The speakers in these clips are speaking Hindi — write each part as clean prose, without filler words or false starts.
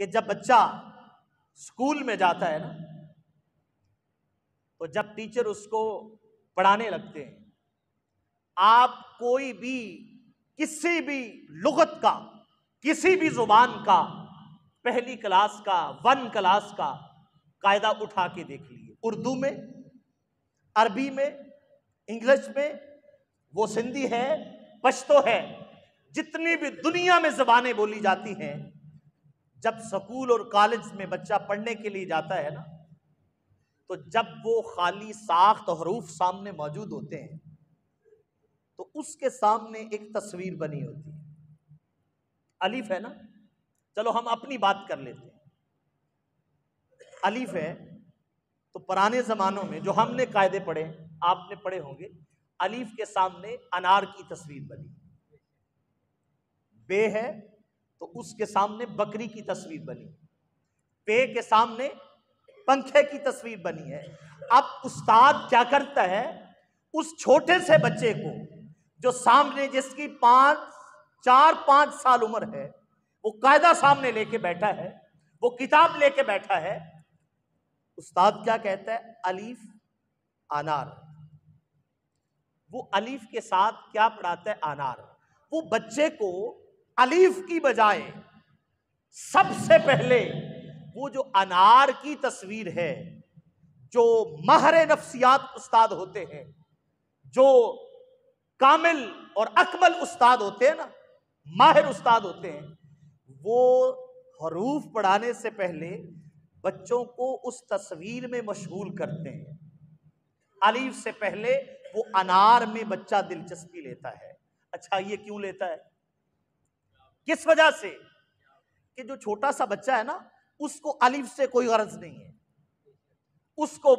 कि जब बच्चा स्कूल में जाता है ना, तो जब टीचर उसको पढ़ाने लगते हैं, आप कोई भी किसी भी लुगत का, किसी भी जुबान का, पहली क्लास का, 1 क्लास का कायदा उठा के देख लीजिए। उर्दू में, अरबी में, इंग्लिश में, वो सिंधी है, पश्तो है, जितनी भी दुनिया में जबानें बोली जाती हैं, जब स्कूल और कॉलेज में बच्चा पढ़ने के लिए जाता है ना, तो जब वो खाली साख्त और हरूफ सामने मौजूद होते हैं, तो उसके सामने एक तस्वीर बनी होती है। अलीफ है ना, चलो हम अपनी बात कर लेते हैं। अलीफ है तो पुराने जमानों में जो हमने कायदे पढ़े, आपने पढ़े होंगे, अलीफ के सामने अनार की तस्वीर बनी। बे है तो उसके सामने बकरी की तस्वीर बनी। पे के सामने पंखे की तस्वीर बनी है। अब उस्ताद क्या करता है, उस छोटे से बच्चे को जो सामने, जिसकी 4-5 साल उम्र है, वो कायदा सामने लेके बैठा है, वो किताब लेके बैठा है, उस्ताद क्या कहता है, अलीफ अनार। वो अलीफ के साथ क्या पढ़ाता है, अनार। वो बच्चे को अलीफ की बजाय सबसे पहले वो जो अनार की तस्वीर है, जो माहिर नफ्सियात उस्ताद होते हैं, जो कामिल और अकमल उस्ताद होते हैं ना, माहिर उस्ताद होते हैं, वो हरूफ पढ़ाने से पहले बच्चों को उस तस्वीर में मशगूल करते हैं। अलीफ से पहले वो अनार में बच्चा दिलचस्पी लेता है। अच्छा, ये क्यों लेता है, किस वजह से? कि जो छोटा सा बच्चा है ना, उसको अलीफ से कोई गरज नहीं है, उसको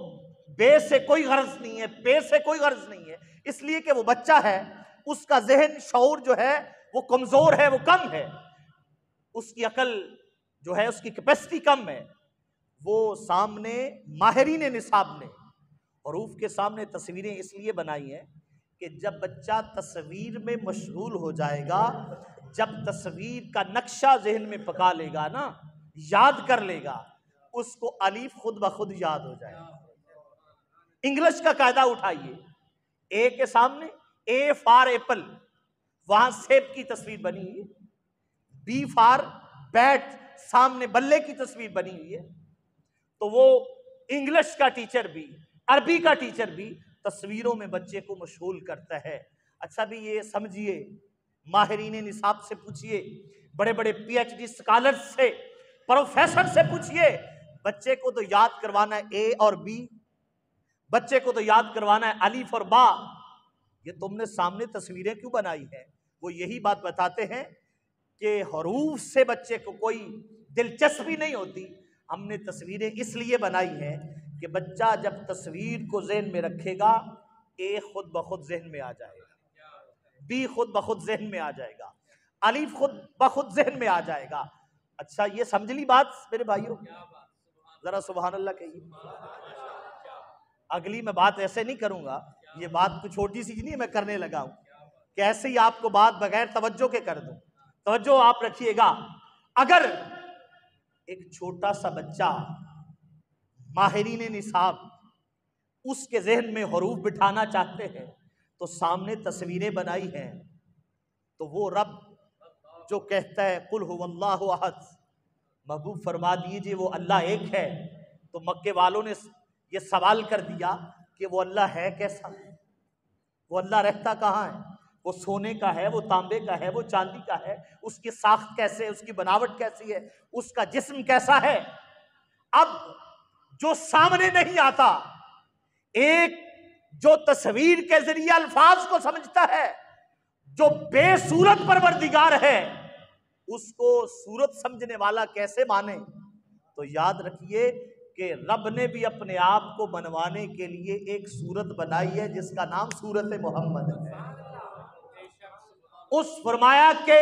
बे से कोई गरज नहीं है, पे से कोई गरज नहीं है, इसलिए कि वो बच्चा है, उसका जहन शऊर जो है वो कमजोर है, वो कम है, उसकी अकल जो है, उसकी कैपेसिटी कम है। वो सामने माहिरीन निसाब ने हरूफ के सामने तस्वीरें इसलिए बनाई हैं कि जब बच्चा तस्वीर में मशगूल हो जाएगा, जब तस्वीर का नक्शा जहन में पका लेगा ना, याद कर लेगा, उसको अलीफ खुद ब खुद याद हो जाएगा। इंग्लिश का कायदा उठाइए, ए के सामने ए फॉर एप्पल, वहां सेब की तस्वीर बनी हुई है। बी फॉर बैट, सामने बल्ले की तस्वीर बनी हुई है। तो वो इंग्लिश का टीचर भी, अरबी का टीचर भी तस्वीरों में बच्चे को मशगूल करता है। अच्छा, भी ये समझिए, माहिरीन निसाब से पूछिए, बड़े बड़े PhD स्कॉलर्स से, प्रोफेसर से पूछिए, बच्चे को तो याद करवाना है ए और बी, बच्चे को तो याद करवाना है अलीफ और बा। ये तुमने सामने तस्वीरें क्यों बनाई है? वो यही बात बताते हैं कि हरूफ से बच्चे को कोई दिलचस्पी नहीं होती। हमने तस्वीरें इसलिए बनाई हैं कि बच्चा जब तस्वीर को जहन में रखेगा, ए खुद ब खुद जहन में आ जाएगा, बी खुद ब खुद जहन में आ जाएगा, अलीफ खुद ब खुद जहन में आ जाएगा। अच्छा, ये समझ ली बात मेरे भाइयों? जरा सुभान अल्लाह कहिए। अगली मैं बात ऐसे नहीं करूंगा, ये बात कुछ छोटी सी नहीं मैं करने लगा हूं कि ऐसे ही आपको बात बगैर तवज्जो के कर दूं। तवज्जो आप रखिएगा। अगर एक छोटा सा बच्चा, माहिरीन निसाब, उसके जहन में हरूफ बिठाना चाहते हैं, तो सामने तस्वीरें बनाई हैं, तो वो रब जो कहता है कुल हुवल्लाहु अहद, महबूब फरमा दीजिए वो अल्लाह एक है। तो मक्के वालों ने ये सवाल कर दिया कि वो अल्लाह है कैसा, वो अल्लाह रहता कहाँ है, वो सोने का है, वो तांबे का है, वो चांदी का है, उसकी साख्त कैसे है, उसकी बनावट कैसी है, उसका जिस्म कैसा है। अब जो सामने नहीं आता, एक जो तस्वीर के जरिए अल्फाज को समझता है, जो बेसूरत परवरदिगार है, उसको सूरत समझने वाला कैसे माने? तो याद रखिए कि रब ने भी अपने आप को बनवाने के लिए एक सूरत बनाई है जिसका नाम सूरत मोहम्मद है। उस फरमाया कि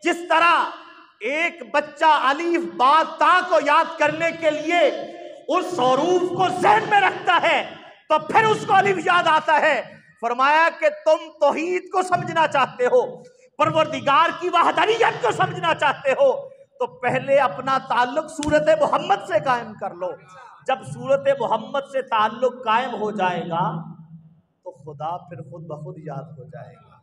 जिस तरह एक बच्चा अलीफ बा ता को याद करने के लिए उस हरूफ को ज़हन में रखता है, तो फिर उसको अलीफ याद आता है। फरमाया कि तुम तौहीद को समझना चाहते हो, परवरदिगार की वहदानियत को समझना चाहते हो, तो पहले अपना ताल्लुक सूरत मोहम्मद से कायम कर लो। जब सूरत मोहम्मद से ताल्लुक कायम हो जाएगा तो खुदा फिर खुद ब खुद याद हो जाएगा।